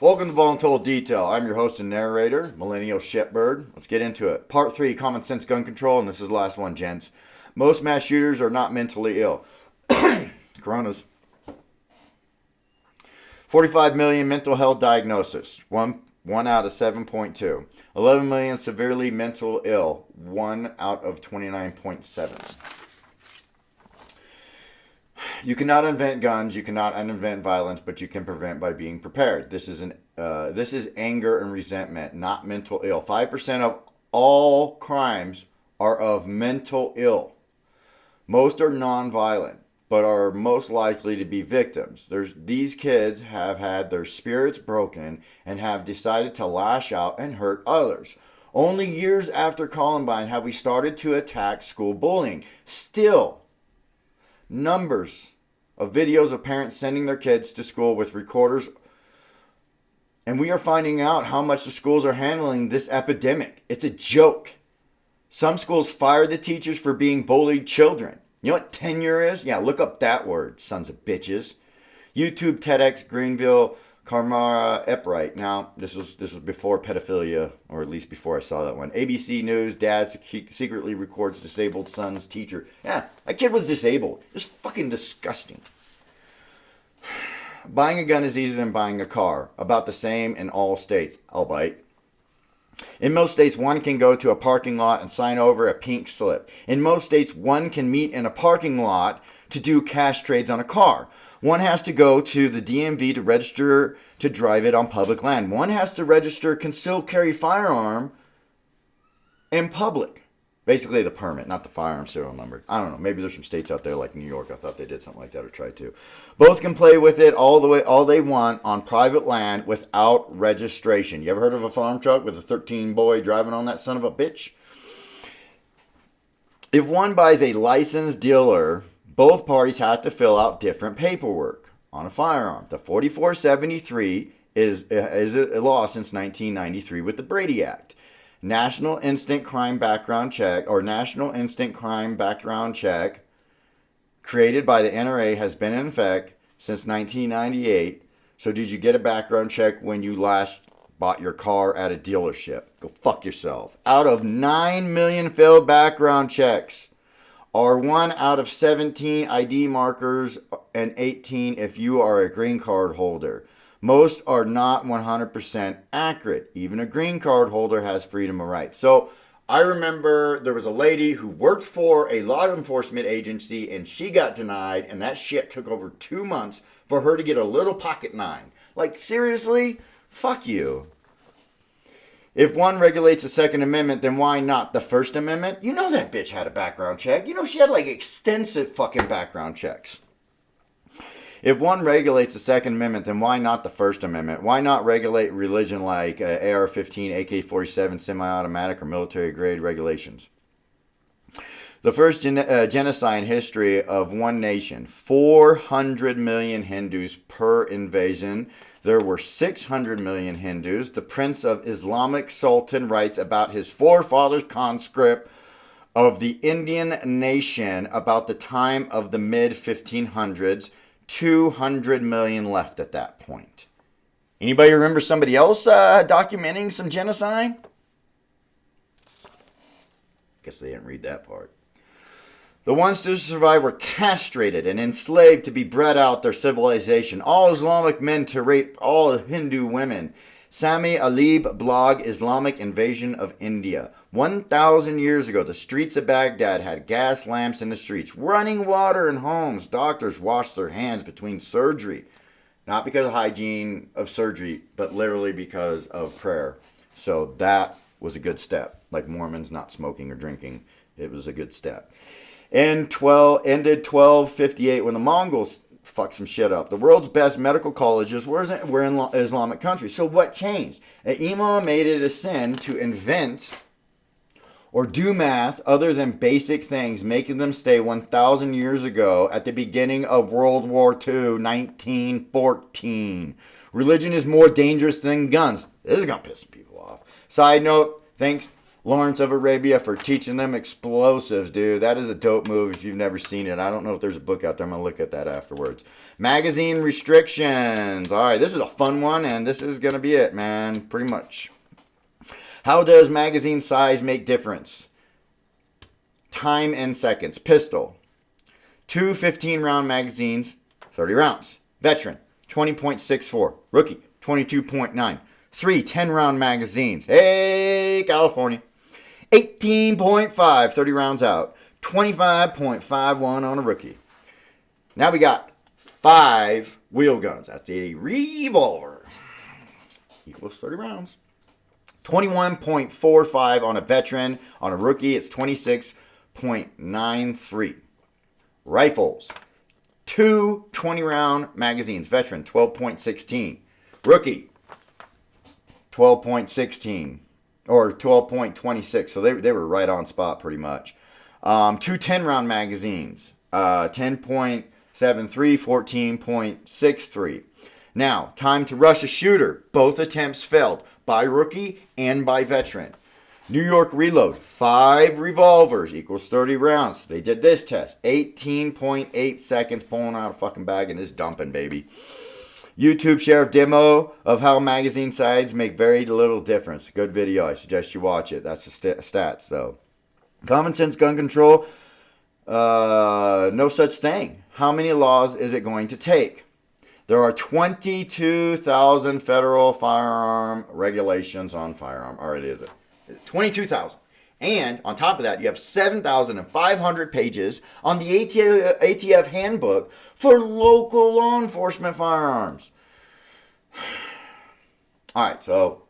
Welcome to Voluntold Detail. I'm your host and narrator, Millennial Shitbird. Let's get into it. Part 3, Common Sense Gun Control, and this is the last one, gents. Most mass shooters are not mentally ill. Coronas. 45 million mental health diagnosis, one out of 7.2. 11 million severely mental ill, 1 out of 29.7. You cannot invent guns, you cannot uninvent violence, but you can prevent by being prepared. This is anger and resentment, not mental ill. 5% of all crimes are of mental ill. Most are non-violent, but are most likely to be victims. These kids have had their spirits broken and have decided to lash out and hurt others. Only years after Columbine have we started to attack school bullying. Still, numbers of videos of parents sending their kids to school with recorders, and we are finding out how much the schools are handling this epidemic. It's a joke. Some schools fire the teachers for being bullied children. You know what tenure is? Yeah, look up that word, sons of bitches. YouTube, TEDx, Greenville, Carmara, Epright. Now, this was before pedophilia, or at least before I saw that one. ABC News, dad secretly records disabled son's teacher. Yeah, that kid was disabled. It's fucking disgusting. Buying a gun is easier than buying a car. About the same in all states. I'll bite. In most states, one can go to a parking lot and sign over a pink slip. In most states, one can meet in a parking lot to do cash trades on a car. One has to go to the DMV to register to drive it on public land. One has to register concealed carry firearm in public. Basically the permit, not the firearm serial number. I don't know. Maybe there's some states out there like New York. I thought they did something like that or tried to. Both can play with it all they want on private land without registration. You ever heard of a farm truck with a 13-boy driving on that son of a bitch? If one buys a licensed dealer, both parties have to fill out different paperwork on a firearm. The 4473 is a law since 1993 with the Brady Act. National Instant Crime Background Check created by the NRA has been in effect since 1998. So did you get a background check when you last bought your car at a dealership? Go fuck yourself. Out of 9 million failed background checks, are 1 out of 17 ID markers and 18 if you are a green card holder. Most are not 100% accurate. Even a green card holder has freedom of right. So I remember there was a lady who worked for a law enforcement agency and she got denied, and that shit took over 2 months for her to get a little pocket 9. Like, seriously? Fuck you. If one regulates the Second Amendment, then why not the First Amendment? You know that bitch had a background check. You know she had like extensive fucking background checks. If one regulates the Second Amendment, then why not the First Amendment? Why not regulate religion like AR-15, AK-47, semi-automatic, or military-grade regulations? The first genocide in history of one nation. 400 million Hindus per invasion. There were 600 million Hindus. The Prince of Islamic Sultan writes about his forefathers' conscript of the Indian nation about the time of the mid-1500s. 200 million left at that point. Anybody remember somebody else documenting some genocide? Guess they didn't read that part. The ones to survive were castrated and enslaved to be bred out their civilization. All Islamic men to rape all Hindu women. Sami Alib blog Islamic Invasion of India. 1,000 years ago, the streets of Baghdad had gas lamps in the streets, running water in homes. Doctors washed their hands between surgery. Not because of hygiene of surgery, but literally because of prayer. So that was a good step. Like Mormons not smoking or drinking. It was a good step. Ended 1258 when the Mongols fucked some shit up. The world's best medical colleges were in Islamic countries. So what changed? An imam made it a sin to invent or do math other than basic things, making them stay 1,000 years ago at the beginning of World War II, 1914. Religion is more dangerous than guns. This is going to piss people off. Side note, thanks Lawrence of Arabia for teaching them explosives, dude. That is a dope movie if you've never seen it. I don't know if there's a book out there. I'm going to look at that afterwards. Magazine restrictions. All right, this is a fun one, and this is going to be it, man, pretty much. How does magazine size make difference? Time and seconds. Pistol. 2 15-round magazines, 30 rounds. Veteran, 20.64. Rookie, 22.9. 3 10-round magazines. Hey, California. 18.5, 30 rounds out. 25.51 on a rookie. Now we got 5 wheel guns. That's a revolver. Equals 30 rounds. 21.45 on a veteran. On a rookie, it's 26.93. Rifles. 2 20-round magazines. Veteran, 12.16. Rookie, 12.16. Or 12.26. So they were right on spot pretty much. 2 10-round magazines. 10.73, 14.63. Now, time to rush a shooter. Both attempts failed. By rookie and by veteran. New York reload. 5 revolvers equals 30 rounds. They did this test. 18.8 seconds pulling out a fucking bag and just dumping, baby. YouTube sheriff demo of how magazine size make very little difference. Good video. I suggest you watch it. That's the stats. So, common sense gun control. No such thing. How many laws is it going to take? There are 22,000 federal firearm regulations on firearm. Or it is 22,000. And on top of that, you have 7,500 pages on the ATF handbook for local law enforcement firearms. All right, so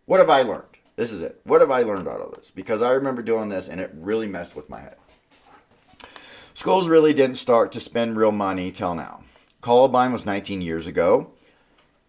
what have I learned? This is it. What have I learned out of this? Because I remember doing this and it really messed with my head. Schools really didn't start to spend real money till now. Columbine was 19 years ago,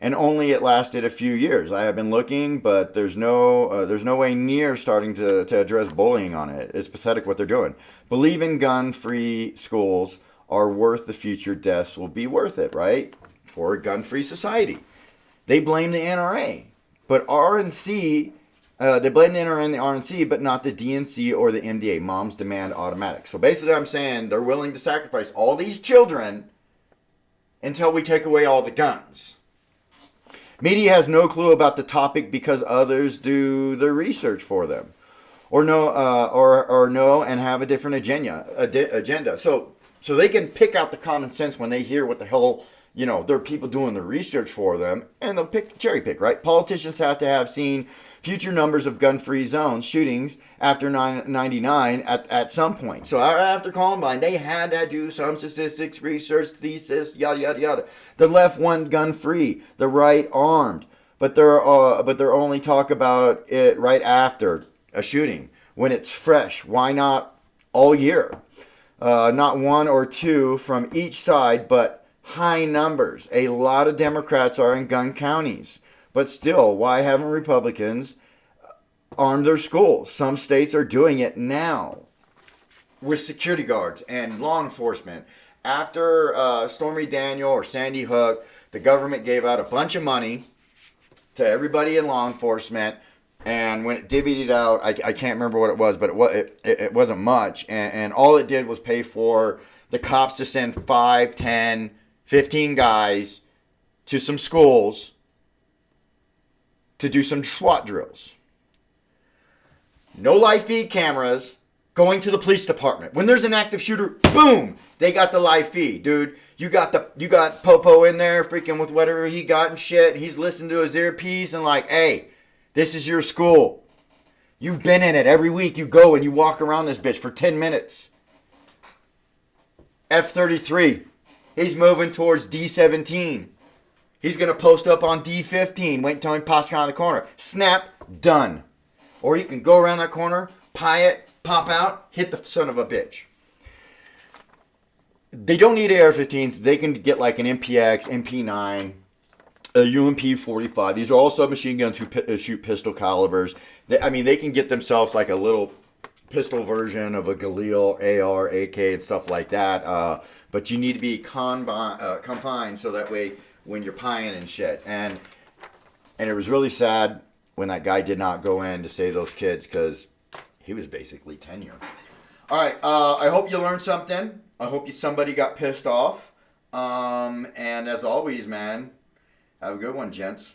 and only it lasted a few years. I have been looking, but there's no way near starting to address bullying on it. It's pathetic what they're doing. Believe in gun-free schools are worth the future deaths will be worth it, right? For a gun-free society. They blame the NRA, but RNC, they blame the NRA and the RNC, but not the DNC or the MDA. Moms demand automatic. So basically I'm saying they're willing to sacrifice all these children until we take away all the guns. Media has no clue about the topic because others do the research for them, or know and have a different agenda. So they can pick out the common sense when they hear what the hell, there are people doing the research for them, and they'll cherry pick, right? Politicians have to have seen future numbers of gun-free zones shootings after 99 at some point. So after Columbine, they had to do some statistics, research, thesis, yada yada yada. The left went gun-free, the right armed, but they're only talk about it right after a shooting when it's fresh. Why not all year? Not 1 or 2 from each side, but high numbers. A lot of Democrats are in gun counties. But still, why haven't Republicans armed their schools? Some states are doing it now with security guards and law enforcement. After Stormy Daniel or Sandy Hook, the government gave out a bunch of money to everybody in law enforcement. And when it divvied it out, I can't remember what it was, but it wasn't much. And all it did was pay for the cops to send 5, 10, 15 guys to some schools to do some SWAT drills. No live feed cameras going to the police department. When there's an active shooter, boom, they got the live feed, dude. You got Popo in there freaking with whatever he got and shit. He's listening to his earpiece and like, hey, this is your school. You've been in it. Every week you go and you walk around this bitch for 10 minutes. F-33. He's moving towards D-17. He's going to post up on D-15. Wait until he pops around the corner. Snap. Done. Or you can go around that corner, pie it, pop out, hit the son of a bitch. They don't need AR-15s. They can get like an MPX, MP9, a UMP-45. These are all submachine guns who shoot pistol calibers. They can get themselves like a little pistol version of a Galil, AR, AK, and stuff like that. But you need to be confined so that way when you're pieing and shit. And it was really sad when that guy did not go in to save those kids because he was basically tenure. All right. I hope you learned something. I hope somebody got pissed off. And as always, man, have a good one, gents.